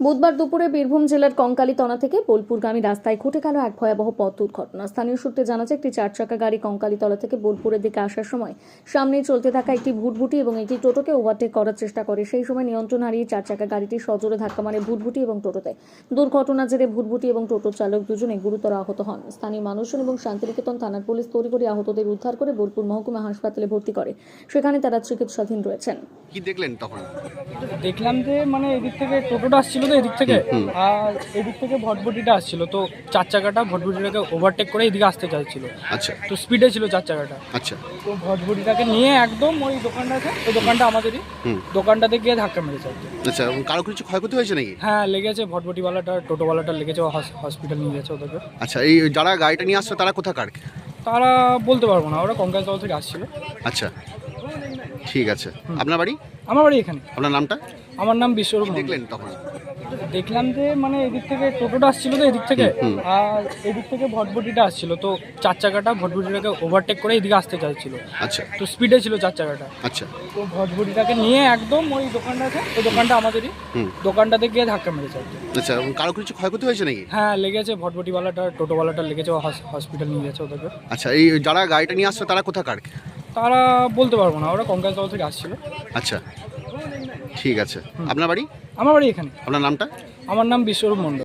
বুধবার দুপুরে বীরভূম জেলার কঙ্কালীতলা থেকে বোলপুরগামী রাস্তায় ঘটে গেল এক ভয়াবহ পথ দুর্ঘটনা। স্থানীয় সূত্রে জানা যায়, একটি 4 চাকা গাড়ি কঙ্কালীতলা থেকে বোলপুরের দিকে আসার সময় সামনে চলতে থাকা একটি ভুটভুটি এবং একটি টোটোকে ওভারটেক করার চেষ্টা করে। সেই সময় নিয়ন্ত্রণ হারিয়ে 4 চাকা গাড়িটি সজোরে ধাক্কা মারে ভুটভুটি এবং টোটোতে। দুর্ঘটনার জেরে ভুটভুটি এবং টোটো চালক দুজনে গুরুতর আহত হন। স্থানীয় মানুষজন এবং শান্তিনিকেতন থানার পুলিশ তড়িঘড়ি আহতদের উদ্ধার করে বোলপুর মহকুমা হাসপাতালে ভর্তি করে। সেখানে তারা চিকিৎসাধীন রয়েছেন। কি দেখলেন তখন? দেখলাম যে মানে এদিক থেকে টোটোটা আসছিল, তো এদিক থেকে আর এদিক থেকে ভটভটিটা আসছিল, তো 4 চাকাটা ভটভটিটাকে ওভারটেক করে এদিকে আসতে চাইছিল। আচ্ছা, তো স্পিডে ছিল 4 চাকাটা। আচ্ছা, তো ভটভটিটাকে নিয়ে একদম ওই দোকানটা আছে, ওই দোকানটা আমাদেরই, দোকানটাতে গিয়ে ধাক্কা মেরেছে। আচ্ছা। এবং কারো কিছু ক্ষয়ক্ষতি হয়েছে নাকি? হ্যাঁ, লেগেছে, ভটভটিওয়ালাটা টোটোওয়ালাটা লেগেছে, হসপিটাল নিয়ে গেছে ওদেরকে। আচ্ছা, এই যারা গাড়িটা নিয়ে আসছে তারা কোথাকার? তারা বলতে পারবো না, ওরা কঙ্কালতলা থেকে আসছিল। আচ্ছা, ঠিক আছে। আপনার বাড়ি? আমার বাড়ি এখানে। আপনার নামটা? আমার নাম বিশ্বরূপ মণ্ডল। দেখলেন তখন? দেখলাম যে মানে এদিক থেকে টোটোটা আসছিল, তো এদিক থেকে আর এদিক থেকে ভটভটিটা আসছিল, তো 4 চাকাটা ভটভটিটাকে ওভারটেক করে এদিকে আসতে চাইছিল। আচ্ছা, তো স্পিডে ছিল 4 চাকাটা। আচ্ছা, তো ভটভটিটাকে নিয়ে একদম ওই দোকানটা আছে, ওই দোকানটা আমাদেরই, দোকানটাতে গিয়ে ধাক্কা মেরেছে। আচ্ছা। এবং কারো কিছু ক্ষয়ক্ষতি হয়েছে নাকি? হ্যাঁ, লেগেছে, ভটভটিওয়ালাটা টোটোওয়ালাটা লেগেছে, হসপিটাল নিয়ে গেছে ওদেরকে। আচ্ছা, এই যারা গাড়িটা নিয়ে আসছে তারা কোথাকার? তারা বলতে পারবো না, ওরা কঙ্কালতলা থেকে আসছিল। আচ্ছা, ঠিক আছে। আপনার বাড়ি? আমার বাড়ি এখানে। আপনার নামটা? আমার নাম বিশ্বরূপ মণ্ডল।